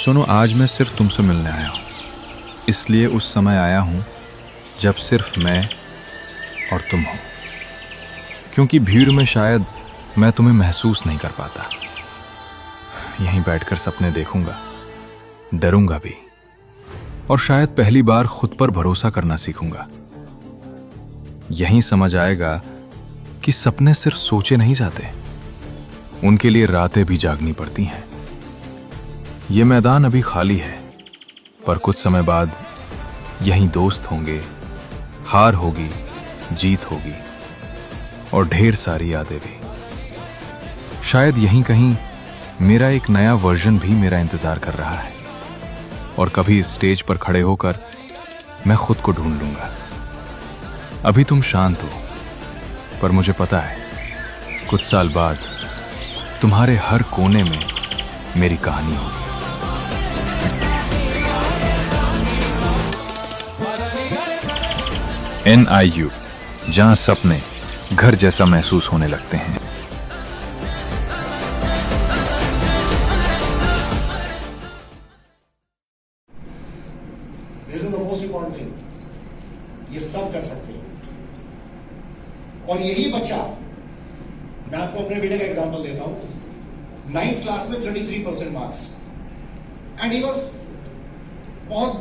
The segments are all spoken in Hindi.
सुनो, आज मैं सिर्फ तुमसे मिलने आया हूँ। इसलिए उस समय आया हूँ जब सिर्फ मैं और तुम हो, क्योंकि भीड़ में शायद मैं तुम्हें महसूस नहीं कर पाता। यहीं बैठकर सपने देखूंगा, डरूंगा भी, और शायद पहली बार खुद पर भरोसा करना सीखूंगा। यहीं समझ आएगा कि सपने सिर्फ सोचे नहीं जाते, उनके लिए रातें भी जागनी पड़ती हैं। ये मैदान अभी खाली है, पर कुछ समय बाद यहीं दोस्त होंगे, हार होगी, जीत होगी, और ढेर सारी यादें भी। शायद यहीं कहीं मेरा एक नया वर्जन भी मेरा इंतजार कर रहा है, और कभी इस स्टेज पर खड़े होकर मैं खुद को ढूंढ लूंगा। अभी तुम शांत हो, पर मुझे पता है कुछ साल बाद तुम्हारे हर कोने में मेरी कहानी होगी। NIU, जहां सपने घर जैसा महसूस होने लगते हैं। This is the most important thing. ये सब कर सकते हैं, और यही बच्चा, मैं आपको अपने बेटे का एग्जांपल देता हूं। 9th क्लास में 33% मार्क्स, एंड ही वाज बहुत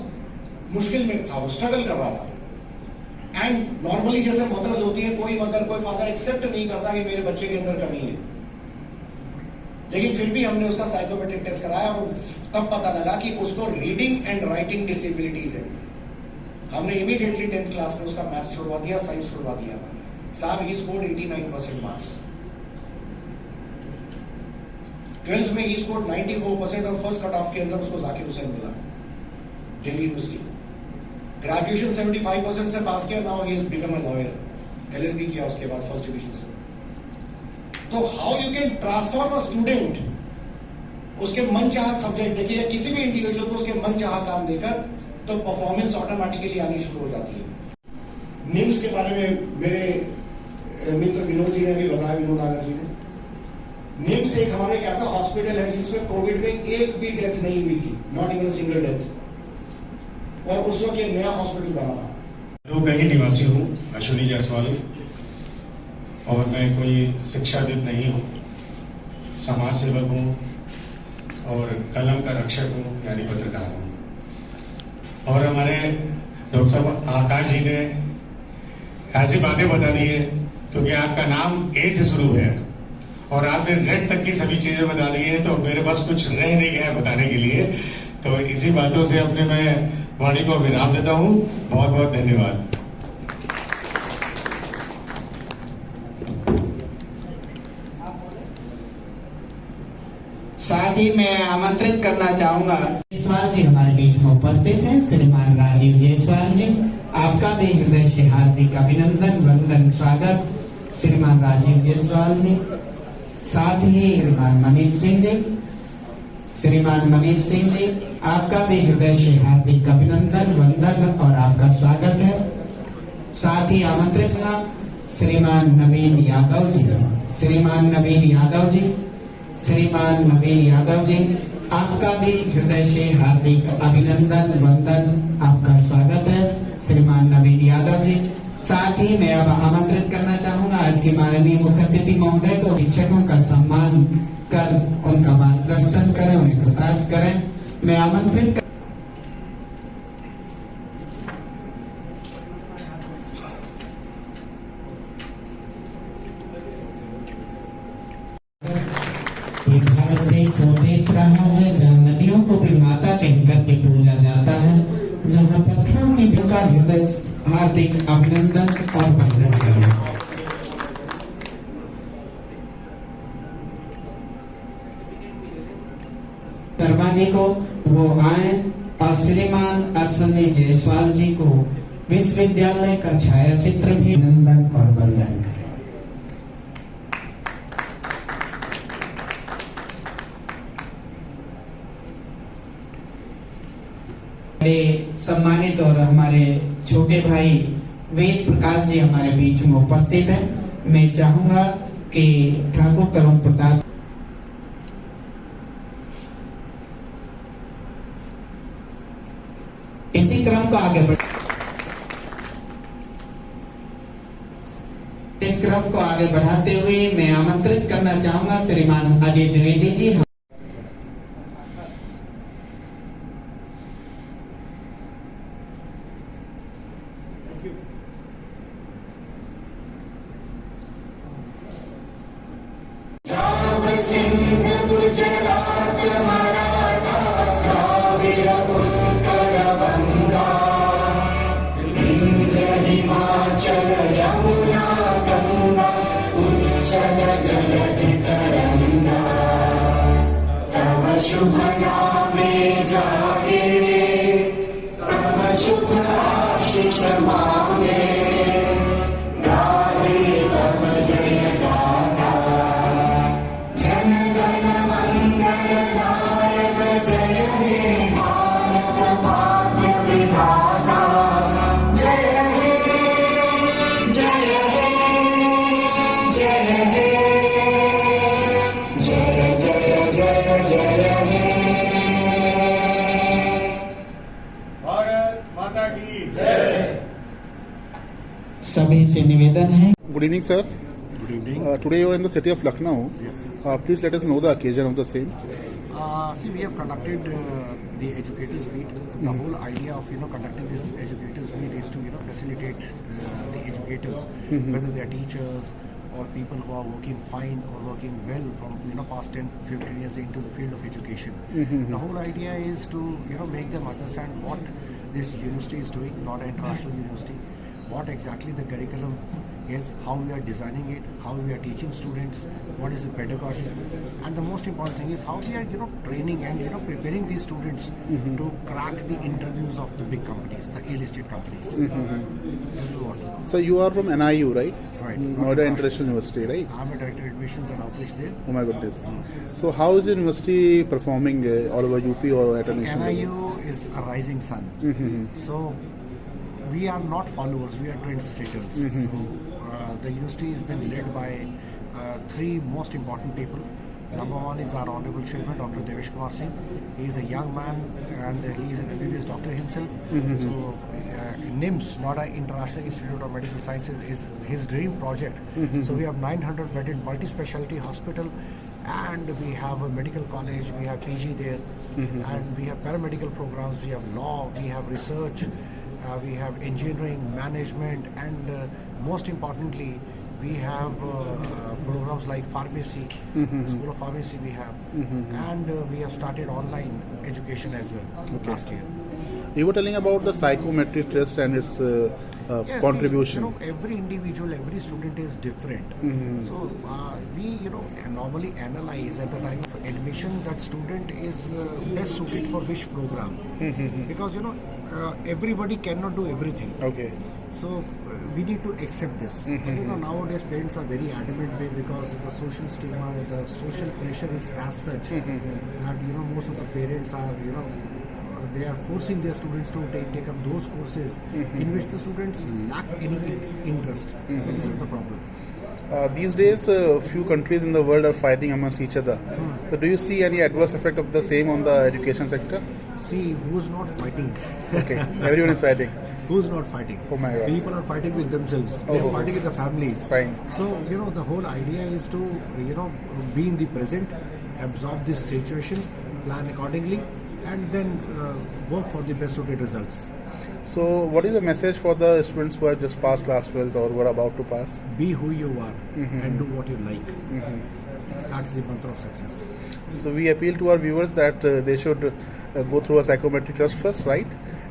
मुश्किल में था, वो स्ट्रगल कर रहा था। एंड नॉर्मली जैसे मदर्स होती है, कोई मदर कोई फादर एक्सेप्ट नहीं करता कि मेरे बच्चे के अंदर कमी है, लेकिन फिर भी हमने उसका साइकोमेट्रिक टेस्ट कराया और तब पता लगा कि उसको रीडिंग एंड राइटिंग डिसेबिलिटीज है। हमने इमीडिएटली 10th क्लास में उसका मैथ्स छुड़वा दिया, साइंस छुड़वा दिया। साहब ही स्कोर्ड 89% मार्क्स। 12th में ही स्कोर्ड 94% और फर्स्ट कट ऑफ के अंदर उसको जाकिर हुसैन मिला, दिल्ली यूनिवर्सिटी। ग्रेजुएशन 75% से पास किया, now he has become a lawyer, LLB किया उसके बाद फर्स्ट डिवीजन से। तो how you can transform a student, उसके मन चाहा सब्जेक्ट देखिए, या किसी भी इंडिविजुअल को उसके मन चाहा काम देकर, तो परफॉर्मेंस ऑटोमेटिकली आनी शुरू हो जाती है। निम्स के बारे में मेरे मित्र विनोद जी ने भी बताया, विनोद आगर जी ने। निम्स एक हमारे एक ऐसा हॉस्पिटल है जिसमें कोविड में एक भी डेथ नहीं हुई थी, नॉट इवन सिंगल डेथ, और उस वक्त एक नया हॉस्पिटल बना था। तो कहीं निवासी हूँ, अश्विनी जायसवाल, और मैं कोई शिक्षाविद नहीं हूँ, समाज सेवक हूँ और कलम का रक्षक हूँ, यानी पत्रकार हूँ। और हमारे डॉक्टर साहब आकाश जी ने ऐसी बातें बता दी है, क्योंकि आपका नाम A से शुरू है और आपने Z तक की सभी चीजें बता दी है, तो मेरे पास कुछ रह नहीं गया बताने के लिए। तो इसी बातों से अपने मैं वाणी को विराम देता हूँ। बहुत बहुत धन्यवाद। साथ ही मैं आमंत्रित करना चाहूंगा, जायसवाल जी हमारे बीच में उपस्थित हैं। श्रीमान राजीव जायसवाल जी, आपका भी हृदय से हार्दिक अभिनंदन, वंदन, स्वागत। श्रीमान राजीव जायसवाल जी, साथ ही श्रीमान मनीष सिंह जी, श्रीमान मनीष सिंह जी, आपका भी हृदय से हार्दिक अभिनंदन, वंदन और आपका स्वागत है। साथ ही आमंत्रित करना श्रीमान नवीन यादव जी, श्रीमान नवीन यादव जी, श्रीमान नवीन यादव जी, आपका भी हृदय से हार्दिक अभिनंदन, वंदन, आपका स्वागत है श्रीमान नवीन यादव जी। साथ ही मैं अब आमंत्रित करना चाहूंगा आज के माननीय मुख्य अतिथि महोदय को, शिक्षकों का सम्मान कर उनका मार्गदर्शन करें, उन्हें कृतार्थ करें। मैं आमंत्रित भारत देश वो देश रहा है जहाँ नदियों को भी माता कहकर के पूजा जाता है, जहाँ पत्थरों की का हृदय हार्दिक अभिनंदन और वंदन करें। शर्मा जी को वो आए और श्रीमान अश्विनी जायसवाल जी को विश्वविद्यालय का छायाचित्र भी नंदन और वंदन करें। सम्मानित और हमारे छोटे भाई वेद प्रकाश जी हमारे बीच में उपस्थित हैं। मैं चाहूंगा कि ठाकुर तरुण प्रताप को आगे बढ़ इस क्रम को आगे बढ़ाते हुए मैं आमंत्रित करना चाहूंगा श्रीमान अजय द्विवेदी जी। शुभ नामे जागे तब शुभ आशीष मांगे गाहे तब जय गाथा जन गण मंगल नायक जय हे भारत भाग्य विधाता जय हे जय हे जय हे जय जय जय जय सभी से निवेदन है। Good evening, sir. Good evening. Today you are in the city of Lucknow. Please let us know the occasion of the same. See, we have conducted the educators meet. The whole idea of conducting this educators meet is to facilitate the educators, whether they are teachers or people who are working fine or working well from past 10-15 years into the field of education. The whole idea is to make them understand what this university is doing, not an international university. What exactly the curriculum is, how we are designing it, how we are teaching students, what is the pedagogy, and the most important thing is how we are training and preparing these students to crack the interviews of the big companies, the A-listed companies. This is what. So you are from NIU, right? Right. Noida International University, right? I'm a director of admissions and outreach there. Oh my goodness. So how is the university performing all over UP or at a national level? NIU is a rising sun. So we are not followers, we are trendsetters. So the university has been led by three most important people. Number one is our Honorable Chairman, Dr. Devesh Kumar Singh. He is a young man and he is an MBBS doctor himself. So NIMS, Noida International Institute of Medical Sciences, is his dream project. So we have 900-bedded multi-specialty hospital, and we have a medical college, we have PG there, and we have paramedical programs, we have law, we have research, we have engineering, management, and most importantly, we have programs like pharmacy, School of Pharmacy we have, and we have started online education as well last year. You were telling about the psychometric test and its Yes, contribution. see, every individual, every student is different. So we, normally analyze at the time of admission that student is best suited for which program, because everybody cannot do everything. Okay. So we need to accept this. But, nowadays parents are very adamant because the social stigma, the social pressure is as such that most of the parents are they are forcing their students to take up those courses in which the students lack any interest. So this is the problem. These days, few countries in the world are fighting amongst each other. So do you see any adverse effect of the same on the education sector? See, who's not fighting? Okay, everyone is fighting. Who's not fighting? Oh my God. People are fighting with themselves. They are fighting with the families. Fine. So, the whole idea is to, be in the present, absorb this situation, plan accordingly, and then work for the best suited results. So what is the message for the students who have just passed class 12th or were about to pass? Be who you are and do what you like. That's the mantra of success. So we appeal to our viewers that they should go through a psychometric test first, right?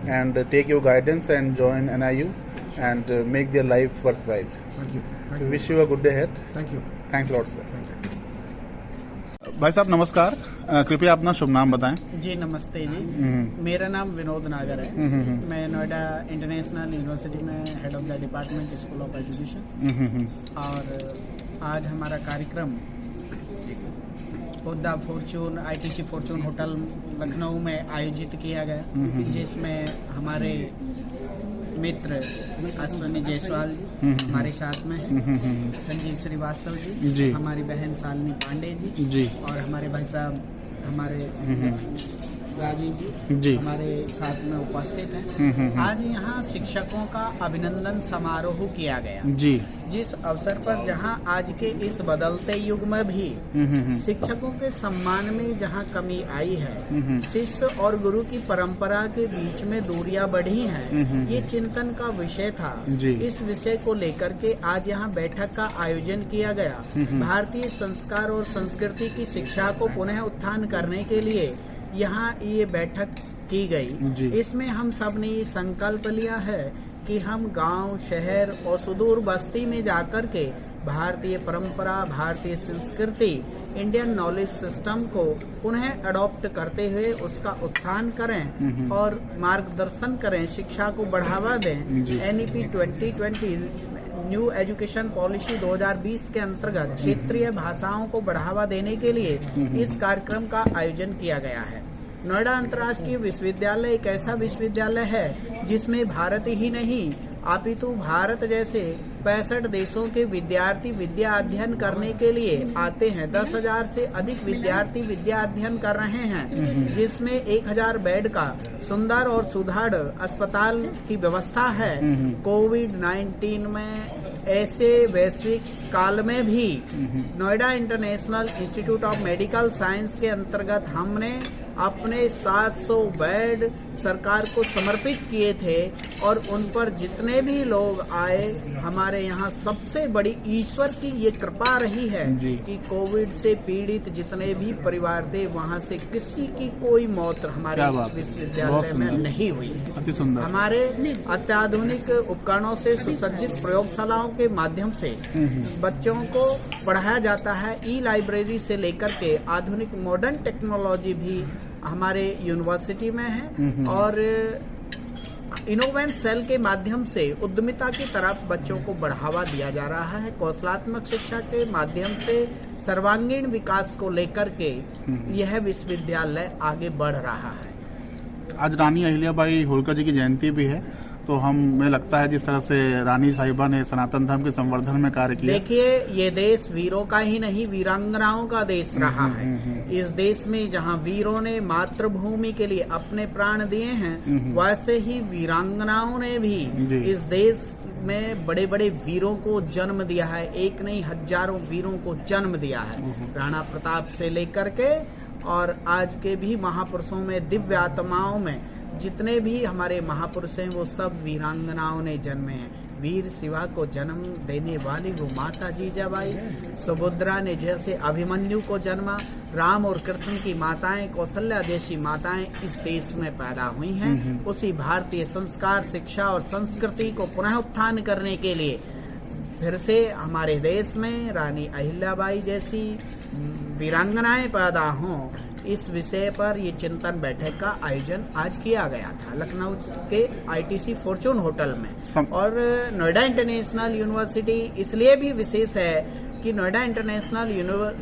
And take your guidance and join NIU and make their life worthwhile. Thank you. We wish you a good day ahead. Thank you. Thanks a lot, sir. Thank you. भाई साहब नमस्कार, कृपया अपना शुभ नाम बताएं। जी नमस्ते जी। मेरा नाम विनोद नागर है। मैं नोएडा इंटरनेशनल यूनिवर्सिटी में head of the department school of education, और आज हमारा कार्यक्रम Hooda Fortune ITC Fortune hotel Lucknow में आयोजित किया गया, जिसमें हमारे मित्र अश्विनी जायसवाल जी हमारे साथ में हैं, संजीव श्रीवास्तव जी, हमारी बहन शालिनी पांडे जी, और हमारे भाई साहब हमारे राजीव जी। हमारे साथ में उपस्थित हैं। आज यहाँ शिक्षकों का अभिनंदन समारोह किया गया, जी। जिस अवसर पर जहाँ आज के इस बदलते युग में भी शिक्षकों के सम्मान में जहाँ कमी आई है, शिष्य और गुरु की परंपरा के बीच में दूरियां बढ़ी हैं, ये चिंतन का विषय था। जी। इस विषय को लेकर के आज यहाँ बैठक का आयोजन किया गया। भारतीय संस्कार और संस्कृति की शिक्षा को पुनः उत्थान करने के लिए यहाँ ये बैठक की गई। इसमें हम सब ने ये संकल्प लिया है कि हम गांव, शहर और सुदूर बस्ती में जाकर के भारतीय परंपरा, भारतीय संस्कृति, इंडियन नॉलेज सिस्टम को पुनः अडॉप्ट करते हुए उसका उत्थान करें और मार्गदर्शन करें, शिक्षा को बढ़ावा दें। NEP 2020 न्यू एजुकेशन पॉलिसी 2020 के अंतर्गत क्षेत्रीय भाषाओं को बढ़ावा देने के लिए इस कार्यक्रम का आयोजन किया गया है। नोएडा अंतर्राष्ट्रीय विश्वविद्यालय एक ऐसा विश्वविद्यालय है जिसमें भारत ही नहीं अपितु भारत जैसे 65 देशों के विद्यार्थी विद्या अध्ययन करने के लिए आते हैं। 10,000 से अधिक विद्यार्थी विद्या अध्ययन कर रहे हैं, जिसमें 1,000 बेड का सुंदर और सुदृढ़ अस्पताल की व्यवस्था है। कोविड-19 में ऐसे वैश्विक काल में भी Noida international institute of medical science के अंतर्गत हमने अपने 700 बेड सरकार को समर्पित किए थे और उन पर जितने भी लोग आए, हमारे यहाँ सबसे बड़ी ईश्वर की ये कृपा रही है कि कोविड से पीड़ित जितने भी परिवार थे वहाँ से किसी की कोई मौत हमारे विश्वविद्यालय में नहीं हुई है। अति सुंदर। हमारे अत्याधुनिक उपकरणों से सुसज्जित प्रयोगशालाओं के माध्यम से बच्चों को पढ़ाया जाता है। ई-लाइब्रेरी से लेकर के आधुनिक मॉडर्न टेक्नोलॉजी भी हमारे यूनिवर्सिटी में है और इनोवेंट सेल के माध्यम से उद्यमिता की तरफ बच्चों को बढ़ावा दिया जा रहा है। कौशलात्मक शिक्षा के माध्यम से सर्वांगीण विकास को लेकर के यह विश्वविद्यालय आगे बढ़ रहा है। आज रानी अहिल्याबाई होलकर जी की जयंती भी है, तो हमें लगता है जिस तरह से रानी साहिबा ने सनातन धर्म के संवर्धन में कार्य किया। देखिए, ये देश वीरों का ही नहीं वीरांगनाओं का देश रहा है। इस देश में जहाँ वीरों ने मातृभूमि के लिए अपने प्राण दिए हैं, वैसे ही वीरांगनाओं ने भी इस देश में बड़े बड़े वीरों को जन्म दिया है। एक नहीं, हजारों वीरों को जन्म दिया है। राणा प्रताप से लेकर के और आज के भी महापुरुषों में, दिव्य आत्माओं में जितने भी हमारे महापुरुष हैं, वो सब वीरांगनाओं ने जन्मे हैं। वीर शिवा को जन्म देने वाली वो माता जीजाबाई, सुभद्रा ने जैसे अभिमन्यु को जन्मा, राम और कृष्ण की माताएं, कौशल्या जैसी माताएं इस देश में पैदा हुई हैं। उसी भारतीय संस्कार, शिक्षा और संस्कृति को पुनः उत्थान करने के लिए फिर से हमारे देश में रानी अहिल्याबाई जैसी वीरांगनाएं पैदा हों, इस विषय पर ये चिंतन बैठक का आयोजन आज किया गया था लखनऊ के ITC फॉर्चून होटल में। और नोएडा इंटरनेशनल यूनिवर्सिटी इसलिए भी विशेष है कि नोएडा इंटरनेशनल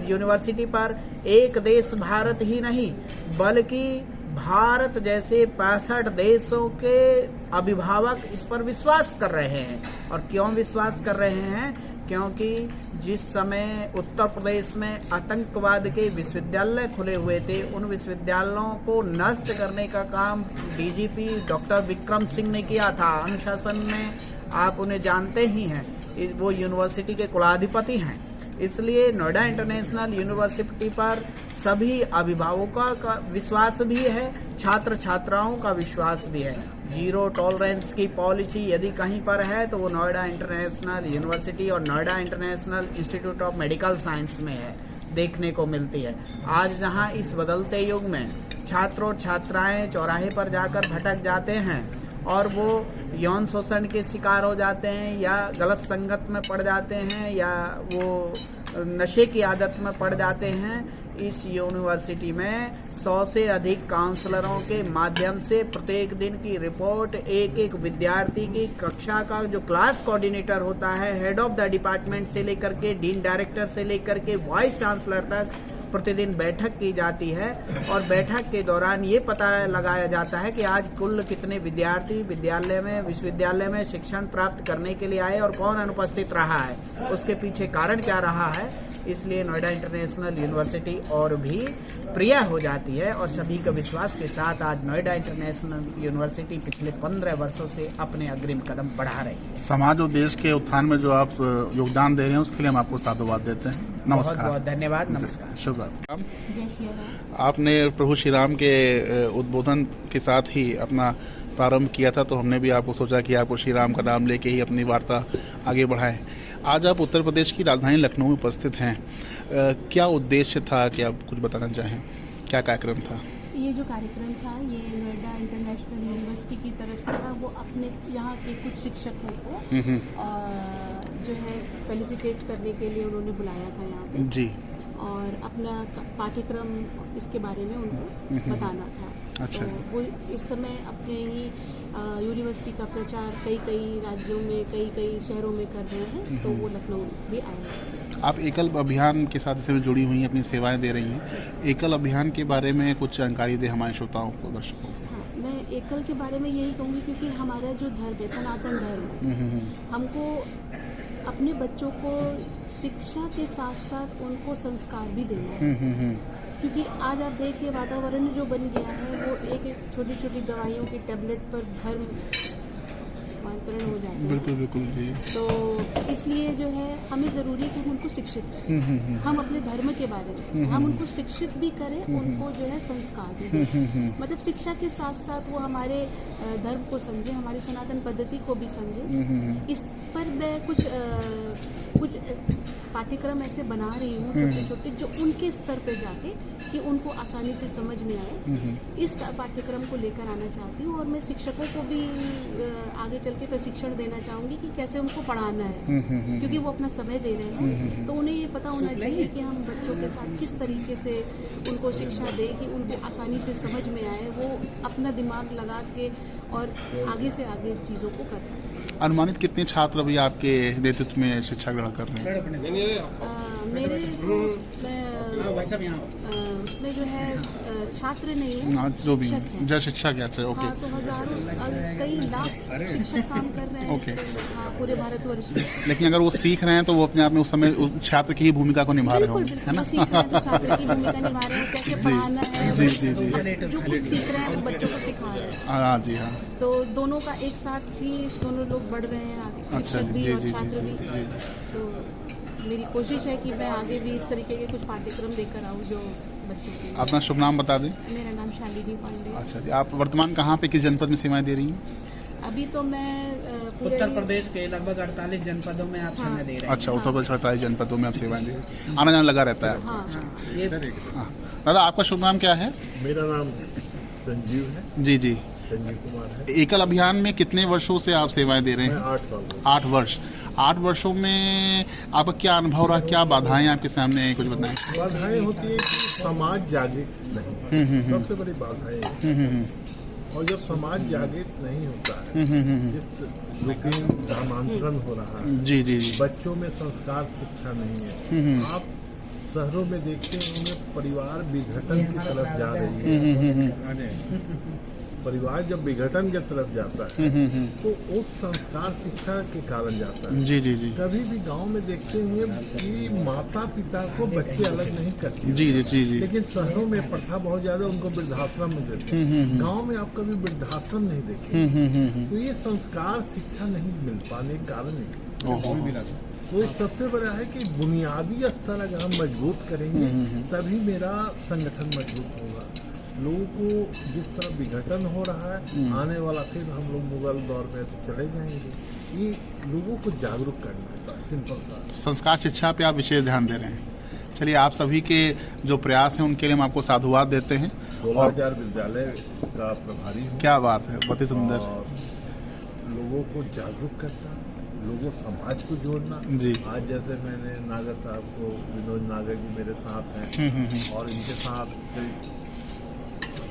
यूनिवर्सिटी पर एक देश भारत ही नहीं, बल्कि भारत जैसे 65 देशों के अभिभावक इस पर विश्वास कर रहे हैं। और क्यों विश्वास कर रहे हैं? क्योंकि जिस समय उत्तर प्रदेश में आतंकवाद के विश्वविद्यालय खुले हुए थे, उन विश्वविद्यालयों को नष्ट करने का काम DGP डॉक्टर विक्रम सिंह ने किया था। अनुशासन में आप उन्हें जानते ही हैं, वो यूनिवर्सिटी के कुलाधिपति हैं। इसलिए नोएडा इंटरनेशनल यूनिवर्सिटी पर सभी अभिभावकों का विश्वास भी है, छात्र छात्राओं का विश्वास भी है। जीरो टॉलरेंस की पॉलिसी यदि कहीं पर है तो वो नोएडा इंटरनेशनल यूनिवर्सिटी और Noida international institute of medical science में है, देखने को मिलती है। आज जहां इस बदलते युग में छात्र और छात्राएं चौराहे पर जाकर भटक जाते हैं और वो यौन शोषण के शिकार हो जाते हैं या गलत संगत में पड़ जाते हैं या वो नशे की आदत में पड़ जाते हैं, इस यूनिवर्सिटी में 100 से अधिक काउंसलरों के माध्यम से प्रत्येक दिन की रिपोर्ट एक एक विद्यार्थी की कक्षा का जो क्लास कोऑर्डिनेटर होता है, हेड ऑफ द डिपार्टमेंट से लेकर के डीन डायरेक्टर से लेकर के वाइस चांसलर तक प्रतिदिन बैठक की जाती है। और बैठक के दौरान ये पता लगाया जाता है कि आज कुल कितने विद्यार्थी विश्वविद्यालय में शिक्षण प्राप्त करने के लिए आए और कौन अनुपस्थित रहा है, उसके पीछे कारण क्या रहा है। इसलिए नोएडा इंटरनेशनल यूनिवर्सिटी और भी प्रिय हो जाती यूनिवर्सिटी है और सभी के विश्वास के साथ आज नोएडा इंटरनेशनल यूनिवर्सिटी पिछले 15 वर्षों से अपने अग्रिम कदम बढ़ा रही है। समाज और देश के उत्थान में जो आप योगदान दे रहे हैं उसके लिए हम आपको साधुवाद देते हैं। नमस्कार। बहुत बहुत धन्यवाद। नमस्कार। शुभ रात्रि। जय श्री राम। आपने प्रभु श्री राम के उद्बोधन के साथ ही अपना प्रारंभ किया था, तो हमने भी आपको सोचा कि आपको श्री राम का नाम लेके ही अपनी वार्ता आगे बढ़ाएं। आज आप उत्तर प्रदेश की राजधानी लखनऊ में उपस्थित हैं। क्या उद्देश्य था कि आप कुछ बताना चाहें? क्या कार्यक्रम था? ये जो कार्यक्रम था ये नोएडा इंटरनेशनल यूनिवर्सिटी की तरफ से था। वो अपने यहाँ के कुछ शिक्षकों को जो है फेलिसिटेट करने के लिए उन्होंने बुलाया था यहाँ पे जी, और अपना पाठ्यक्रम इसके बारे में उनको बताना था। अच्छा। तो वो इस समय अपने ही यूनिवर्सिटी का प्रचार कई राज्यों में कई शहरों में कर रहे हैं, तो वो लखनऊ भी आए हैं। आप एकल अभियान के साथ इसमें जुड़ी हुई हैं, अपनी सेवाएं दे रही हैं। एकल अभियान के बारे में कुछ जानकारी दें हमारे श्रोताओं को, दर्शकों को। हाँ, मैं एकल के बारे में यही कहूँगी क्योंकि हमारा जो धर्म है सनातन धर्म, हमको अपने बच्चों को शिक्षा के साथ साथ उनको संस्कार भी देना है। क्योंकि आज आप देखिए वातावरण जो बन गया है वो एक छोटी छोटी दवाइयों की टैबलेट पर धर्म रूपांतरण हो जाता है। बिल्कुल बिल्कुल जी। तो इसलिए जो है हमें जरूरी है कि हम उनको शिक्षित करें। हम अपने धर्म के बारे में हम उनको शिक्षित भी करें, उनको जो है संस्कार भी दें। मतलब शिक्षा के साथ साथ वो हमारे धर्म को समझे, हमारी सनातन पद्धति को भी समझे। इस पर मैं कुछ पाठ्यक्रम ऐसे बना रही हूँ छोटे छोटे, जो उनके स्तर पे जाके कि उनको आसानी से समझ में आए। इस पाठ्यक्रम को लेकर आना चाहती हूँ और मैं शिक्षकों को भी आगे चल के प्रशिक्षण देना चाहूँगी कि कैसे उनको पढ़ाना है, क्योंकि वो अपना समय दे रहे हैं। तो उन्हें ये पता होना चाहिए कि हम बच्चों के साथ किस तरीके से उनको शिक्षा दें कि उनको आसानी से समझ में आए, वो अपना दिमाग लगा के और आगे से आगे चीज़ों को कर पाए। अनुमानित कितने छात्र अभी आपके नेतृत्व में शिक्षा ग्रहण कर रहे हैं? मेरे उसमें जो है छात्र नहीं है, जो भी जय शिक्षा क्या चाहिए। ओके। तो हजारों कई लाख शिक्षक काम कर रहे हैं। ओके। पूरे भारतवर्ष में। लेकिन अगर वो सीख रहे हैं तो वो अपने आप में उस समय छात्र की ही भूमिका को निभा रहे होंगे, है ना? छात्र की भूमिका निभा रहे हैं, कैसे पढ़ाना है। जी जी जी। जो कुछ सीख रहे हैं बच्चों को सिखा रहे हैं। हाँ जी हाँ। तो दोनों का एक साथ ही दोनों लोग बढ़ रहे हैं आगे, शिक्षक भी और छात्र भी। तो मेरी कोशिश है कि मैं आगे भी इस तरीके के कुछ पाठ्यक्रम लेकर आऊँ जो बच्चों के। अपना शुभ नाम बता दें। मेरा नाम शालिनी पांडे। अच्छा जी। आप वर्तमान कहाँ पे किस जनपद में सेवाएं दे रही हैं? अभी तो मैं उत्तर प्रदेश के लगभग 48 जनपदों में आप सेवा दे रहे हैं। अच्छा, उत्तर प्रदेश 48 जनपदों में आप सेवाएं दे रहे हैं। आना जाना लगा रहता है। हाँ। दादा आपका शुभ नाम क्या है? मेरा नाम संजीव है। जी जी। संजीव कुमार है। एकल अभियान में कितने वर्षों से आप सेवाएं दे रहे हैं? 8 साल। 8 वर्ष। 8 वर्षों में आपका क्या अनुभव रहा, क्या बाधाएं आपके सामने हैं, कुछ बताएं। बाधाएं होती है कि समाज जागृत नहीं, सबसे बड़ी बाधाएं। और जब समाज जागृत नहीं होता है, जिस रूटीन धर्मांतरण हो रहा है, जी जी जी, बच्चों में संस्कार शिक्षा नहीं है। आप शहरों में देखते होंगे परिवार विघटन की तरफ जा रही है। परिवार जब विघटन की तरफ जाता है तो उस संस्कार शिक्षा के कारण जाता है। जी जी जी। कभी भी गांव में देखते हुए कि माता पिता को बच्चे अलग नहीं करते। जी जी जी जी। लेकिन शहरों में प्रथा बहुत ज्यादा, उनको वृद्धाश्रम में देते हैं। गांव में आप कभी वृद्धाश्रम नहीं देखेंगे। तो ये संस्कार शिक्षा नहीं मिल पाने के कारण है। तो सबसे बड़ा है कि बुनियादी स्तर अगर हम मजबूत करेंगे तभी मेरा संगठन मजबूत होगा। लोगों को जिस तरह विघटन हो रहा है, आने वाला फिर हम लोग मुगल दौर में तो चले जाएंगे। ये लोगों को जागरूक करना है, सिंपल सा। संस्कार शिक्षा पे आप विशेष ध्यान दे रहे हैं। चलिए, आप सभी के जो प्रयास हैं उनके लिए हम आपको साधुवाद देते हैं। 16,000 विद्यालय का प्रभारी हूँ। क्या बात है, बहुत ही सुंदर। लोगों को जागरूक करना, लोगों समाज को जोड़ना। जी। आज जैसे मैंने नागर साहब को, विनोद नागर जी मेरे साथ हैं और इनके साथ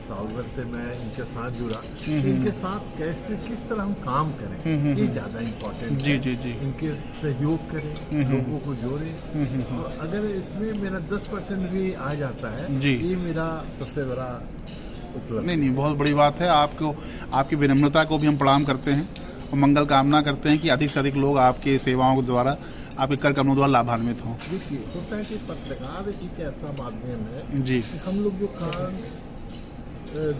साल भर से मैं इनके साथ जुड़ा। इनके साथ कैसे किस तरह हम काम करें ये ज्यादा इम्पोर्टेंट। जी जी जी। इनके सहयोग करें, लोगों को जोड़ें। और अगर इसमें मेरा 10% भी आ जाता है जी, ये मेरा सबसे बड़ा उपलब्धि। नहीं, बहुत बड़ी बात है। आपको, आपकी विनम्रता को भी हम प्रणाम करते हैं और मंगल कामना करते हैं कि अधिक से अधिक लोग आपके सेवाओं के द्वारा आपके कार्यक्रमों द्वारा लाभान्वित हों। देखिए, होता है कि पत्रकार एक ऐसा माध्यम है जी। कि हम लोग जो काम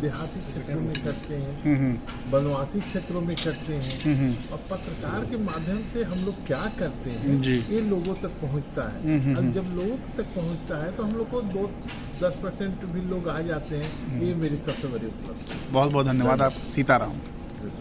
देहाती क्षेत्रों में करते हैं, वनवासी क्षेत्रों में करते हैं, और पत्रकार के माध्यम से हम लोग क्या करते हैं जी। ये लोगों तक पहुंचता है। और जब लोगों तक पहुंचता है तो हम लोग को 2-10% भी लोग आ जाते हैं। ये मेरी सबसे बड़ी उपलब्धि है। बहुत बहुत धन्यवाद। आप सीताराम।